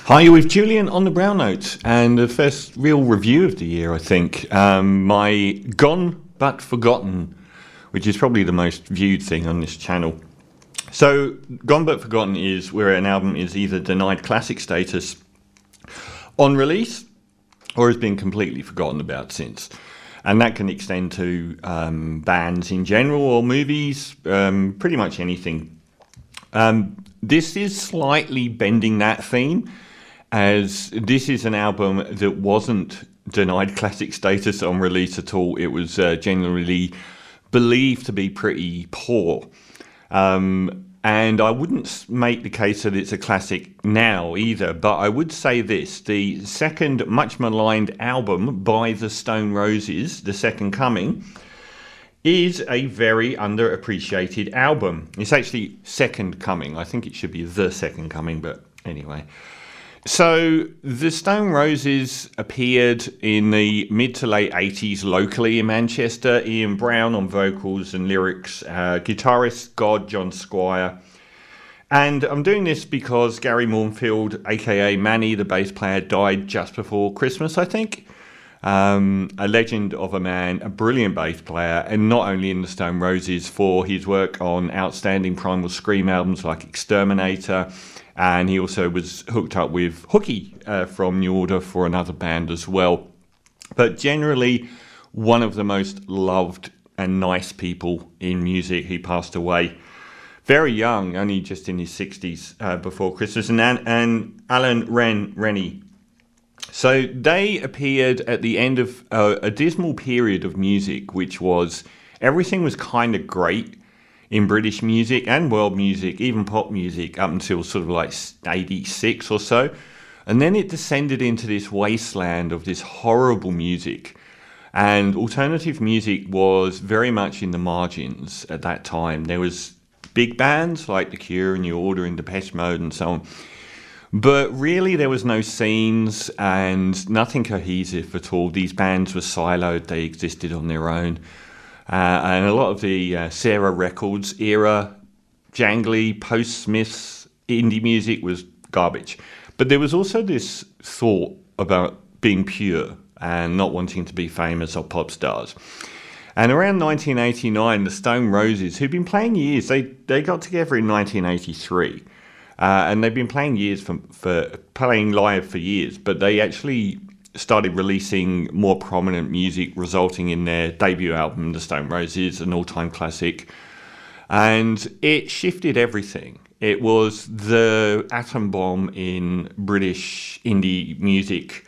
Hi, you're with Julian on the Brown Notes, and the first real review of the year, I think. My Gone But Forgotten, which is probably the most viewed thing on this channel. So, Gone But Forgotten is where an album is either denied classic status on release or has been completely forgotten about since. And that can extend to bands in general or movies, pretty much anything. This is slightly bending that theme, as this is an album that wasn't denied classic status on release at all. It was generally believed to be pretty poor. And I wouldn't make the case that it's a classic now either, but I would say this: the second much maligned album by the Stone Roses, The Second Coming, is a very underappreciated album. It's actually Second Coming. I think it should be The Second Coming, but anyway. So the Stone Roses appeared in the mid to late 80s locally in Manchester. Ian Brown on vocals and lyrics, guitarist God John Squire. And I'm doing this because Gary Moorfield, aka Manny, the bass player, died just before Christmas, I think. A legend of a man, a brilliant bass player, and not only in the Stone Roses for his work on outstanding Primal Scream albums like Exterminator, and he also was hooked up with Hooky from New Order for another band as well. But generally, one of the most loved and nice people in music. He passed away very young, only just in his 60s before Christmas. And Alan Rennie. So they appeared at the end of a dismal period of music, which was everything was kind of great in British music and world music, even pop music, up until sort of like 86 or so. And then it descended into this wasteland of this horrible music. And alternative music was very much in the margins at that time. There was big bands like The Cure and New Order and Depeche Mode and so on. But really there was no scenes and nothing cohesive at all. These bands were siloed, they existed on their own. And a lot of the Sarah Records era, jangly, post-Smiths, indie music was garbage. But there was also this thought about being pure and not wanting to be famous or pop stars. And around 1989, the Stone Roses, who'd been playing years, they got together in 1983. And they've been playing years for playing live for years, but they actually started releasing more prominent music, resulting in their debut album, The Stone Roses, an all-time classic. And it shifted everything. It was the atom bomb in British indie music.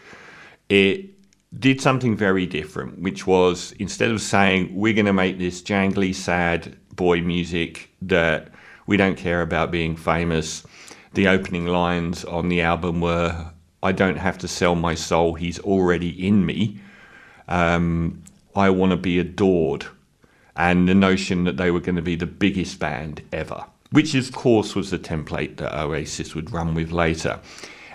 It did something very different, which was, instead of saying, we're going to make this jangly, sad boy music that we don't care about being famous, the opening lines on the album were, I don't have to sell my soul, he's already in me. I want to be adored. And the notion that they were going to be the biggest band ever, which of course was the template that Oasis would run with later.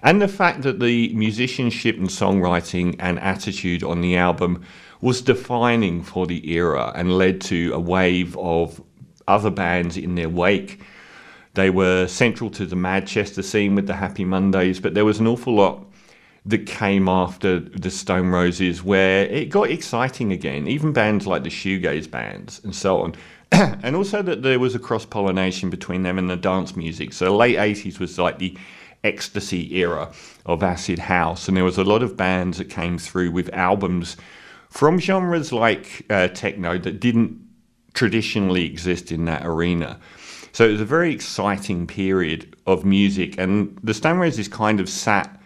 And the fact that the musicianship and songwriting and attitude on the album was defining for the era and led to a wave of other bands in their wake. They were central to the Manchester scene with the Happy Mondays, but there was an awful lot that came after the Stone Roses where it got exciting again, even bands like the shoegaze bands and so on. And also that there was a cross-pollination between them and the dance music. So late 80s was like the ecstasy era of acid house, and there was a lot of bands that came through with albums from genres like techno that didn't traditionally exist in that arena. So it was a very exciting period of music, and the Stone Roses kind of sat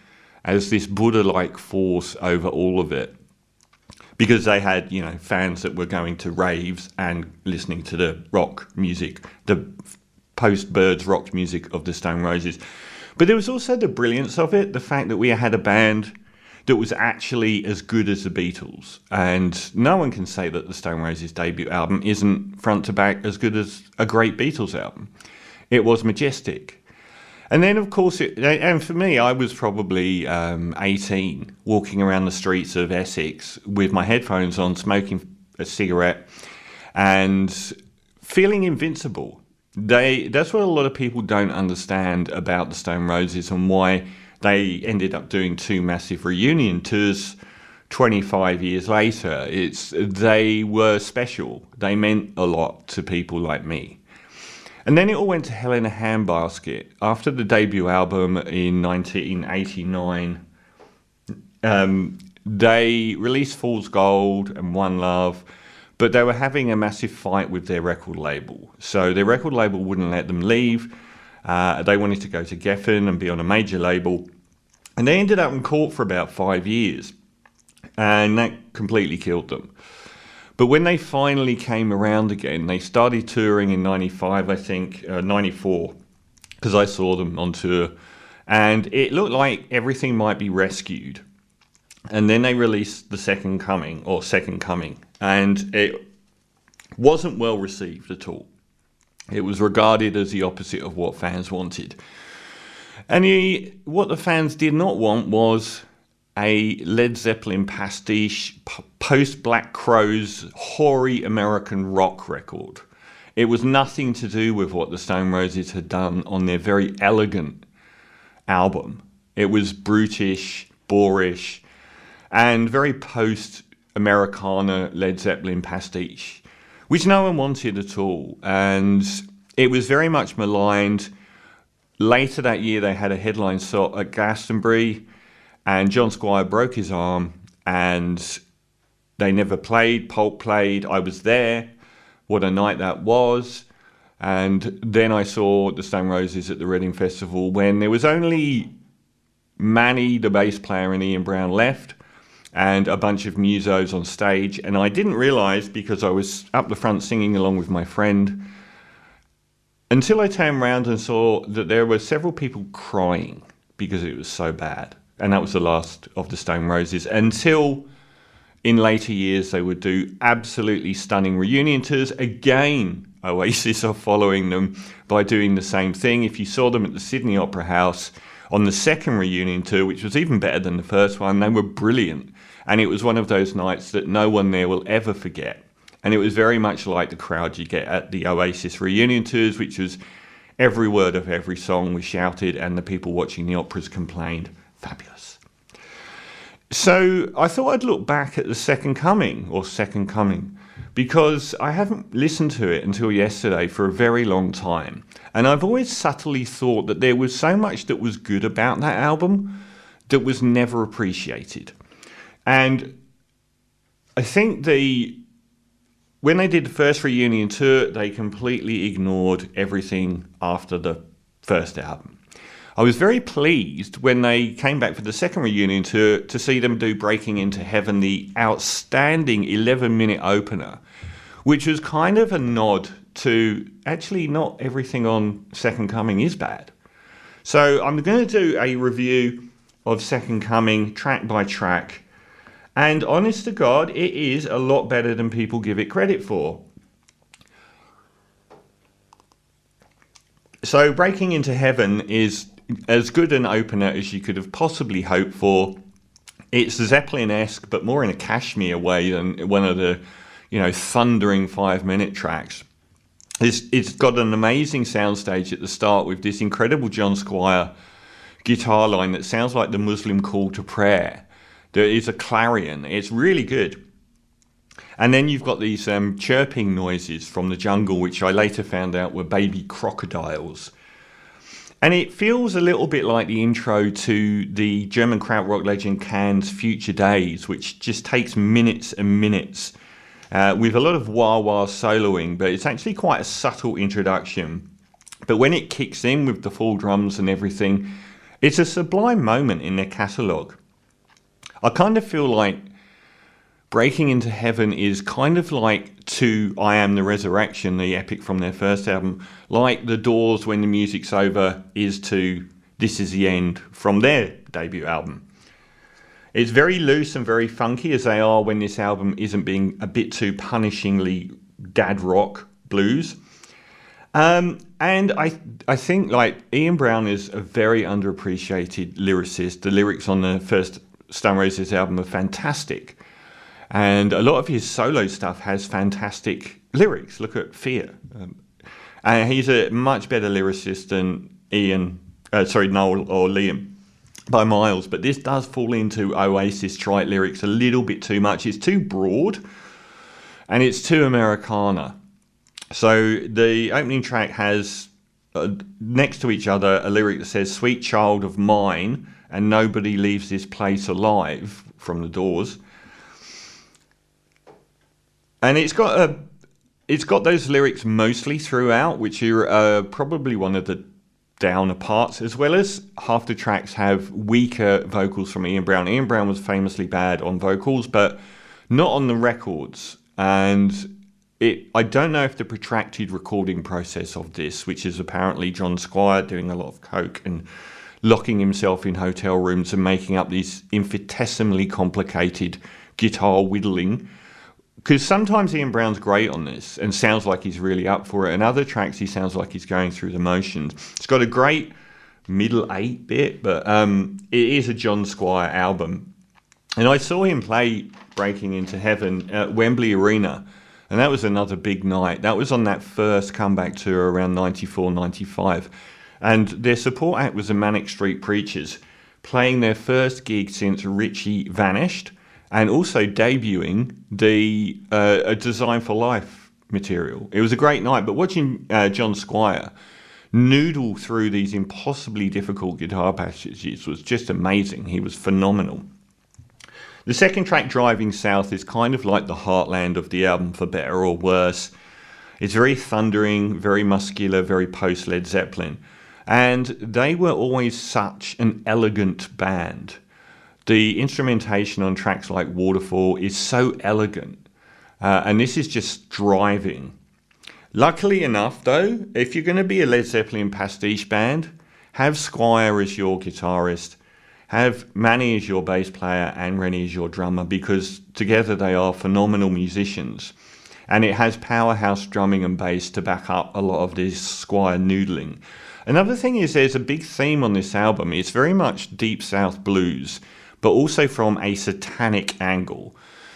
as this Buddha-like force over all of it, because they had, fans that were going to raves and listening to the rock music, the post-Birds rock music of the Stone Roses. But there was also the brilliance of it, the fact that we had a band that was actually as good as the Beatles. And no one can say that the Stone Roses debut album isn't front to back as good as a great Beatles album. It was majestic. And then, of course, and for me, I was probably 18, walking around the streets of Essex with my headphones on, smoking a cigarette and feeling invincible. That's what a lot of people don't understand about the Stone Roses and why they ended up doing 2 massive reunion tours 25 years later. They were special. They meant a lot to people like me. And then it all went to hell in a handbasket. After the debut album in 1989, they released Fool's Gold and One Love, but they were having a massive fight with their record label. So their record label wouldn't let them leave. They wanted to go to Geffen and be on a major label. And they ended up in court for about 5 years. And that completely killed them. But when they finally came around again, they started touring in 95, I think, 94, because I saw them on tour. And it looked like everything might be rescued. And then they released The Second Coming, and it wasn't well received at all. It was regarded as the opposite of what fans wanted. And what the fans did not want was a Led Zeppelin pastiche, post-Black Crowes, hoary American rock record. It was nothing to do with what the Stone Roses had done on their very elegant album. It was brutish, boorish, and very post-Americana Led Zeppelin pastiche, which no one wanted at all. And it was very much maligned. Later that year, they had a headline slot at Glastonbury, and John Squire broke his arm, and they never played. Pulp played. I was there. What a night that was. And then I saw the Stone Roses at the Reading Festival when there was only Manny, the bass player, and Ian Brown left, and a bunch of musos on stage. And I didn't realise, because I was up the front singing along with my friend, until I turned around and saw that there were several people crying because it was so bad. And that was the last of the Stone Roses, until in later years they would do absolutely stunning reunion tours. Again, Oasis are following them by doing the same thing. If you saw them at the Sydney Opera House on the second reunion tour, which was even better than the first one, they were brilliant. And it was one of those nights that no one there will ever forget. And it was very much like the crowd you get at the Oasis reunion tours, which was every word of every song was shouted and the people watching the operas complained. Fabulous. So I thought I'd look back at the Second Coming, because I haven't listened to it until yesterday for a very long time. And I've always subtly thought that there was so much that was good about that album that was never appreciated. And I think when they did the first reunion tour, they completely ignored everything after the first album. I was very pleased when they came back for the second reunion tour to see them do Breaking Into Heaven, the outstanding 11-minute opener, which was kind of a nod to actually not everything on Second Coming is bad. So I'm going to do a review of Second Coming track by track. And honest to God, it is a lot better than people give it credit for. So Breaking Into Heaven is as good an opener as you could have possibly hoped for. It's Zeppelin-esque, but more in a Kashmir way than one of the, thundering 5-minute tracks. It's got an amazing soundstage at the start with this incredible John Squire guitar line that sounds like the Muslim call to prayer. There is a clarion. It's really good. And then you've got these chirping noises from the jungle, which I later found out were baby crocodiles. And it feels a little bit like the intro to the German krautrock legend Can's Future Days, which just takes minutes and minutes with a lot of wah-wah soloing, but it's actually quite a subtle introduction. But when it kicks in with the full drums and everything, it's a sublime moment in their catalogue. I kind of feel like Breaking Into Heaven is kind of like to I Am the Resurrection, the epic from their first album, like The Doors When the Music's Over is to This Is the End from their debut album. It's very loose and very funky, as they are when this album isn't being a bit too punishingly dad rock blues. And I think like Ian Brown is a very underappreciated lyricist. The lyrics on the first Stone Roses album are fantastic. And a lot of his solo stuff has fantastic lyrics. Look at Fear. And he's a much better lyricist than Noel or Liam. by miles, but this does fall into Oasis trite lyrics a little bit too much. It's too broad and it's too Americana. So the opening track has next to each other a lyric that says, "Sweet child of mine, and nobody leaves this place alive," from the Doors. And it's got those lyrics mostly throughout, which are probably one of the downer parts, as well as half the tracks have weaker vocals from Ian Brown. Ian Brown was famously bad on vocals, but not on the records. And I don't know if the protracted recording process of this, which is apparently John Squire doing a lot of coke and locking himself in hotel rooms and making up these infinitesimally complicated guitar whittling, because sometimes Ian Brown's great on this and sounds like he's really up for it, and other tracks he sounds like he's going through the motions. It's got a great middle 8-bit, but it is a John Squire album. And I saw him play Breaking Into Heaven at Wembley Arena, and that was another big night. That was on that first comeback tour around 94, 95. And their support act was the Manic Street Preachers, playing their first gig since Richie vanished, and also debuting the A Design for Life material. It was a great night, but watching John Squire noodle through these impossibly difficult guitar passages was just amazing. He was phenomenal. The second track, Driving South, is kind of like the heartland of the album, for better or worse. It's very thundering, very muscular, very post-Led Zeppelin. And they were always such an elegant band. The instrumentation on tracks like Waterfall is so elegant, and this is just driving. Luckily enough, though, if you're going to be a Led Zeppelin pastiche band, have Squire as your guitarist, have Manny as your bass player, and Rennie as your drummer, because together they are phenomenal musicians. And it has powerhouse drumming and bass to back up a lot of this Squire noodling. Another thing is there's a big theme on this album. It's very much Deep South blues, but also from a satanic angle.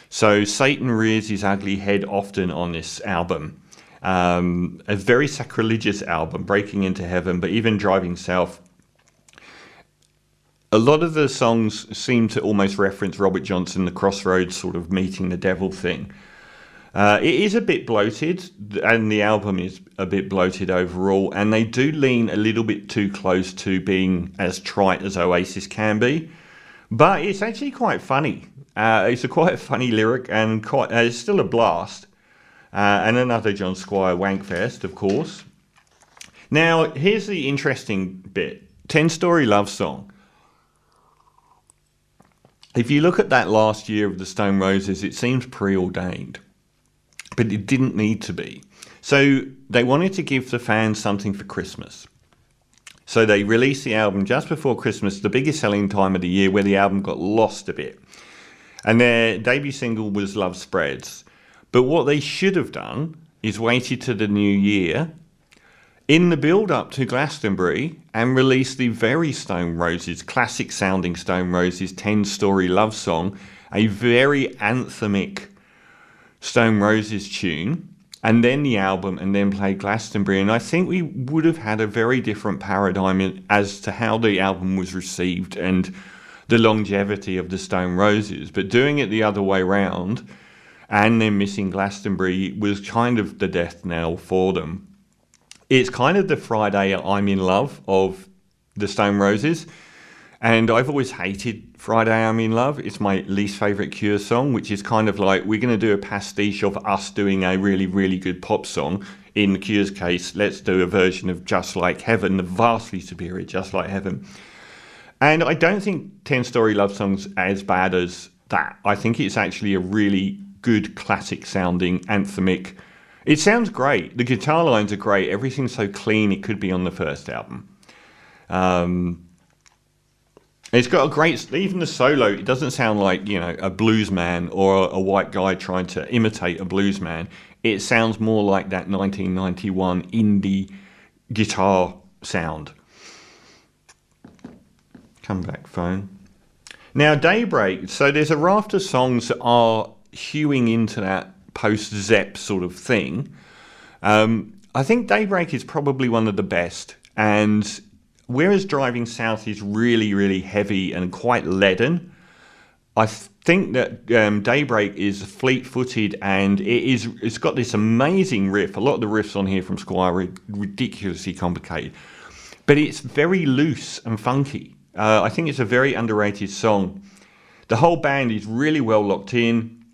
So Satan rears his ugly head often on this album. A very sacrilegious album, Breaking Into Heaven, but even Driving South. A lot of the songs seem to almost reference Robert Johnson, the Crossroads sort of meeting the devil thing. It is a bit bloated, and the album is a bit bloated overall, and they do lean a little bit too close to being as trite as Oasis can be. But it's actually quite funny. It's a quite funny lyric, and it's still a blast. And another John Squire wankfest, of course. Now, here's the interesting bit. 10-Story Love Song. If you look at that last year of the Stone Roses, it seems preordained. But it didn't need to be. So they wanted to give the fans something for Christmas. So they released the album just before Christmas, the biggest selling time of the year, where the album got lost a bit. And their debut single was Love Spreads. But what they should have done is waited to the new year, in the build-up to Glastonbury, and released the very Stone Roses, classic-sounding Stone Roses 10-Story Love Song, a very anthemic Stone Roses tune, and then the album, and then play Glastonbury. And I think we would have had a very different paradigm as to how the album was received and the longevity of the Stone Roses. But doing it the other way round, and then missing Glastonbury, was kind of the death knell for them. It's kind of the Friday I'm in Love of the Stone Roses. And I've always hated Friday I'm in Love. It's my least favourite Cure song, which is kind of like, we're going to do a pastiche of us doing a really, really good pop song. In the Cure's case, let's do a version of Just Like Heaven, the vastly superior Just Like Heaven. And I don't think 10-Story Love Song's as bad as that. I think it's actually a really good classic sounding anthemic. It sounds great. The guitar lines are great. Everything's so clean it could be on the first album. It's got a great, even the solo, it doesn't sound like, a blues man or a white guy trying to imitate a blues man. It sounds more like that 1991 indie guitar sound. Come back, phone. Now, Daybreak, so there's a raft of songs that are hewing into that post-Zepp sort of thing. I think Daybreak is probably one of the best, and whereas Driving South is really, really heavy and quite leaden, I think that Daybreak is fleet-footed, and it's got this amazing riff. A lot of the riffs on here from Squire are ridiculously complicated, but it's very loose and funky. I think it's a very underrated song. The whole band is really well locked in.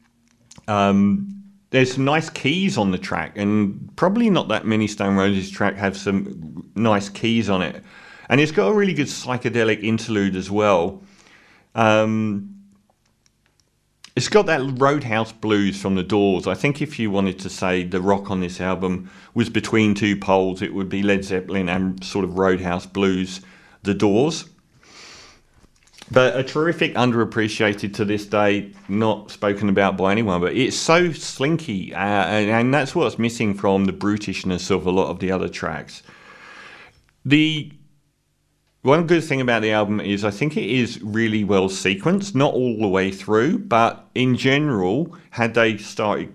There's some nice keys on the track, and probably not that many Stone Roses track have some nice keys on it. And it's got a really good psychedelic interlude as well. It's got that Roadhouse blues from the Doors. I think if you wanted to say the rock on this album was between two poles, it would be Led Zeppelin and sort of Roadhouse blues, the Doors. But a terrific underappreciated to this day, not spoken about by anyone, but it's so slinky, and that's what's missing from the brutishness of a lot of the other tracks. One good thing about the album is I think it is really well sequenced, not all the way through, but in general, had they started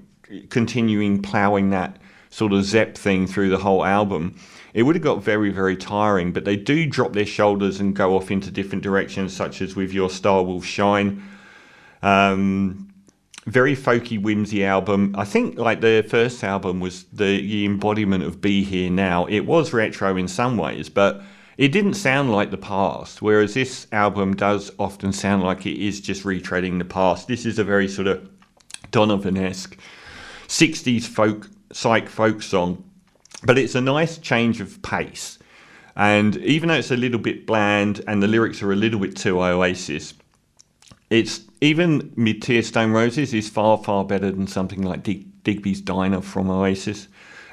continuing ploughing that sort of Zepp thing through the whole album, it would have got very, very tiring. But they do drop their shoulders and go off into different directions, such as with Your Star Will Shine. Very folky, whimsy album. I think like the first album was the embodiment of Be Here Now. It was retro in some ways, but it didn't sound like the past, whereas this album does often sound like it is just retreading the past. This is a very sort of Donovan-esque 60s psych folk song, but it's a nice change of pace. And even though it's a little bit bland and the lyrics are a little bit too Oasis, it's even mid-tier Stone Roses is far, far better than something like Digby's Diner from Oasis.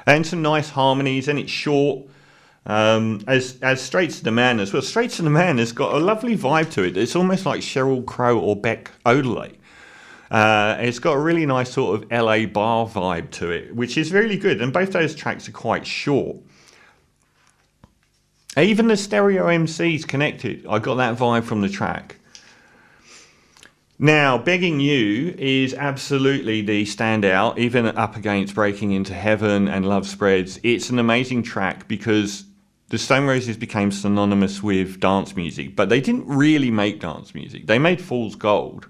And some nice harmonies, and it's short. As Straight to the Man as well. Straight to the Man has got a lovely vibe to it. It's almost like Sheryl Crow or Beck Odelay. It's got a really nice sort of LA bar vibe to it, which is really good. And both those tracks are quite short. Even the stereo MC's connected. I got that vibe from the track. Now, Begging You is absolutely the standout, even up against Breaking Into Heaven and Love Spreads. It's an amazing track because the Stone Roses became synonymous with dance music, but they didn't really make dance music. They made Fool's Gold.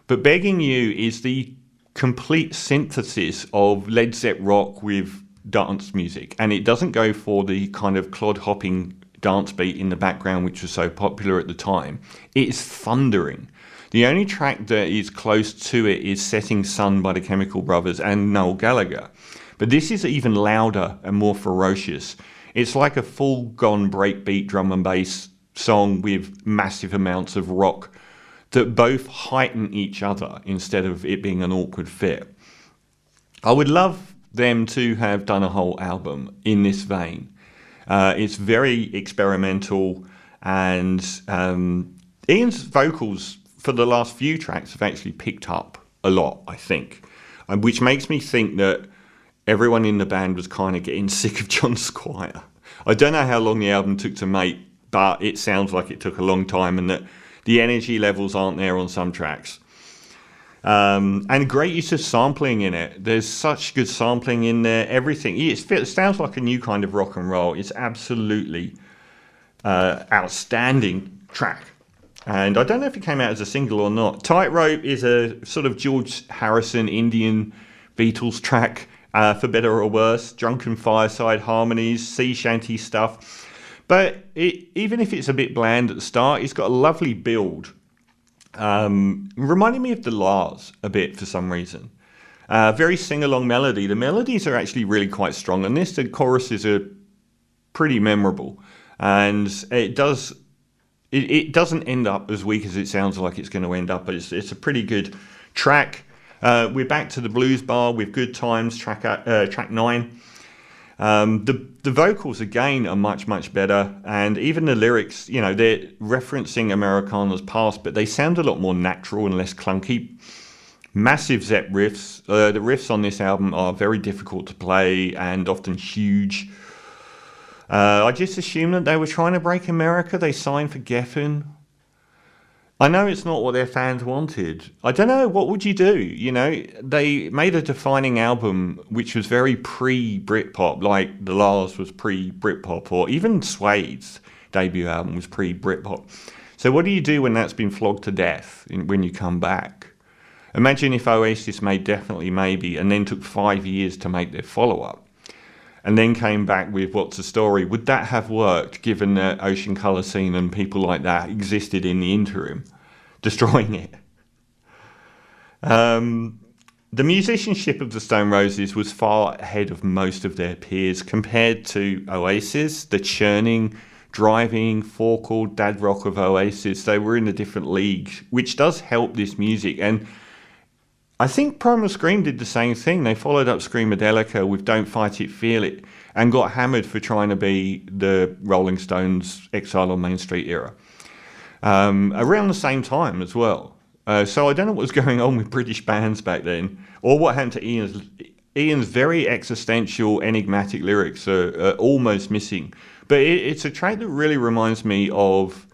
But Begging You is the complete synthesis of Led Zepp rock with dance music, and it doesn't go for the kind of clod-hopping dance beat in the background, which was so popular at the time. It's thundering. The only track that is close to it is Setting Sun by the Chemical Brothers and Noel Gallagher. But this is even louder and more ferocious. It's like a full-gone breakbeat drum and bass song with massive amounts of rock that both heighten each other instead of it being an awkward fit. I would love them to have done a whole album in this vein. It's very experimental, and Ian's vocals for the last few tracks have actually picked up a lot, I think, which makes me think that everyone in the band was kind of getting sick of John Squire. I don't know how long the album took to make, but it sounds like it took a long time, and that the energy levels aren't there on some tracks. And great use of sampling in it. There's such good sampling in there. Everything. It sounds like a new kind of rock and roll. It's absolutely outstanding track. And I don't know if it came out as a single or not. Tightrope is a sort of George Harrison Indian Beatles track, for better or worse. Drunken Fireside harmonies, sea shanty stuff. But even if it's a bit bland at the start, it's got a lovely build. Reminding me of the Lars a bit for some reason. Very sing-along melody. The melodies are actually really quite strong on this. The choruses are pretty memorable. And it doesn't end up as weak as it sounds like it's going to end up, but it's a pretty good track. We're back to the blues bar with Good Times, track 9. The vocals again are much, much better, and even the lyrics, you know, they're referencing Americana's past, but they sound a lot more natural and less clunky. Massive Zepp riffs. The riffs on this album are very difficult to play and often huge. I just assumed that they were trying to break America. They signed for Geffen. I know it's not what their fans wanted. I don't know, what would you do? You know, they made a defining album which was very pre-Britpop, like The Lars was pre-Britpop, or even Suede's debut album was pre-Britpop. So what do you do when that's been flogged to death when you come back? Imagine if Oasis made Definitely Maybe and then took 5 years to make their follow-up and then came back with What's the Story. Would that have worked given that Ocean Colour Scene and people like that existed in the interim, destroying it? The musicianship of the Stone Roses was far ahead of most of their peers compared to Oasis, the churning, driving, four-chord dad rock of Oasis. They were in a different league, which does help this music. And I think Primal Scream did the same thing. They followed up Screamadelica with Don't Fight It, Feel It, and got hammered for trying to be the Rolling Stones' Exile on Main Street era. Around the same time as well. So I don't know what was going on with British bands back then, or what happened to Ian's very existential, enigmatic lyrics are almost missing. But it's a track that really reminds me of,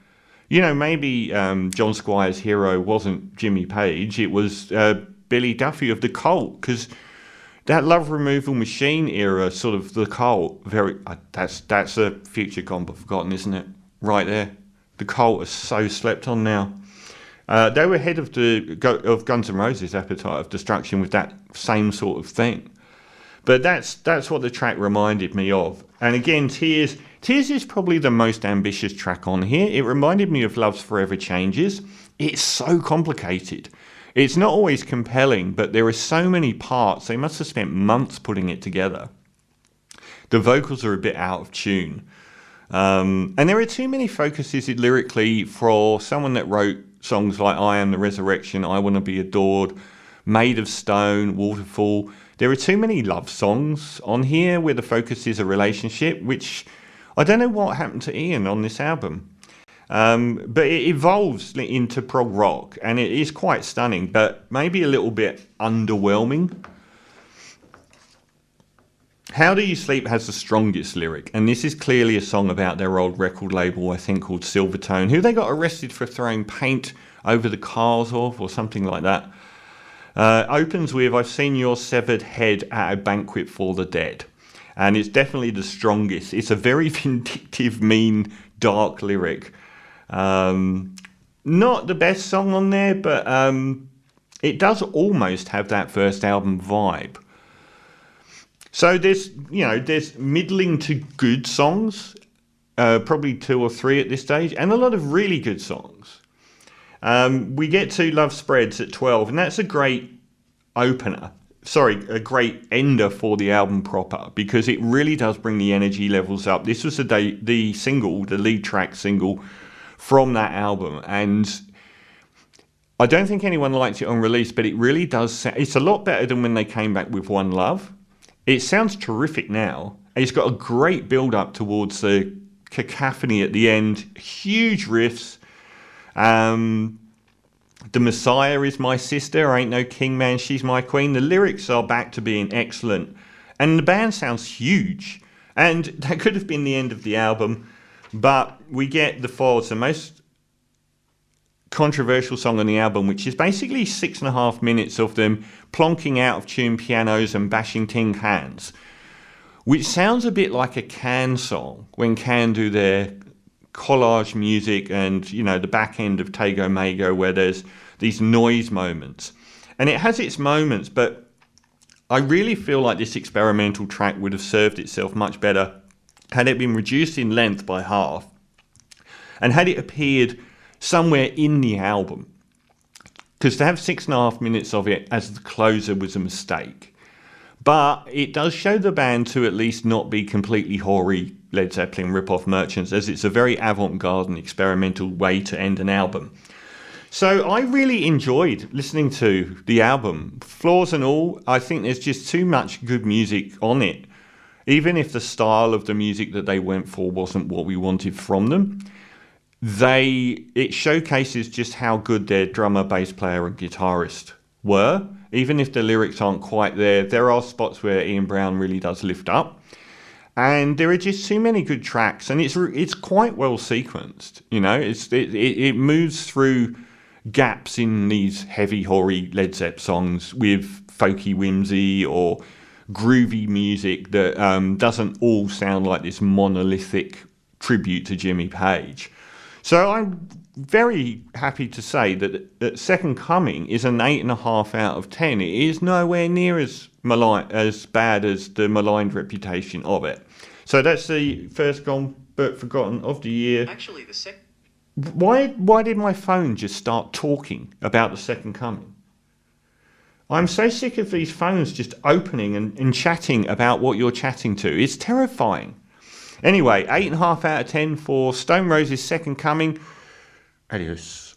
maybe John Squire's hero wasn't Jimmy Page, it was Billy Duffy of The Cult, because that Love Removal Machine era, sort of The Cult, that's a future gone but forgotten, isn't it? Right there. The Cult is so slept on now. They were ahead of Guns N' Roses' Appetite of Destruction with that same sort of thing. But that's what the track reminded me of. And again, Tears is probably the most ambitious track on here. It reminded me of Love's Forever Changes. It's so complicated. It's not always compelling, but there are so many parts. They must have spent months putting it together. The vocals are a bit out of tune. And there are too many focuses lyrically for someone that wrote songs like I Am the Resurrection, I Want to Be Adored, Made of Stone, Waterfall. There are too many love songs on here where the focus is a relationship, which I don't know what happened to Ian on this album. But it evolves into prog rock, and it is quite stunning, but maybe a little bit underwhelming. How Do You Sleep has the strongest lyric, and this is clearly a song about their old record label, I think, called Silvertone, who they got arrested for throwing paint over the cars of, or something like that. Opens with, I've seen your severed head at a banquet for the dead. And it's definitely the strongest. It's a very vindictive, mean, dark lyric. Not the best song on there, but it does almost have that first album vibe. So there's middling to good songs, probably 2 or 3 at this stage, and a lot of really good songs. We get to Love Spreads at 12, and that's a great opener. A great ender for the album proper, because it really does bring the energy levels up. This was the lead track single from that album, and I don't think anyone liked it on release, but it really does. It's a lot better than when they came back with One Love. It sounds terrific now. It's got a great build up towards the cacophony at the end. Huge riffs. The Messiah is my sister, ain't no king man, she's my queen. The lyrics are back to being excellent. And the band sounds huge. And that could have been the end of the album. But we get The Falls, the most controversial song on the album, which is basically 6.5 minutes of them plonking out of tune pianos and bashing tin cans, which sounds a bit like a Can song when Can do their collage music, and the back end of Tego Mago, where there's these noise moments, and it has its moments, but I really feel like this experimental track would have served itself much better had it been reduced in length by half, and had it appeared somewhere in the album, because to have 6.5 minutes of it as the closer was a mistake. But it does show the band to at least not be completely hoary Led Zeppelin rip-off merchants, as it's a very avant-garde and experimental way to end an album. So I really enjoyed listening to the album. Flaws and all, I think there's just too much good music on it. Even if the style of the music that they went for wasn't what we wanted from them, it showcases just how good their drummer, bass player and guitarist were. Even if the lyrics aren't quite there are spots where Ian Brown really does lift up. And there are just too many good tracks, and it's quite well sequenced. It moves through gaps in these heavy, hoary Led Zepp songs with folky whimsy or groovy music that doesn't all sound like this monolithic tribute to Jimmy Page. So I'm very happy to say that Second Coming is an 8.5 out of 10. It is nowhere near as bad as the maligned reputation of it. So that's the first Gone But Forgotten of the year. Actually, the second. Why did my phone just start talking about the Second Coming? I'm so sick of these phones just opening and chatting about what you're chatting to. It's terrifying. Anyway, 8.5 out of 10 for Stone Roses' Second Coming. Adios.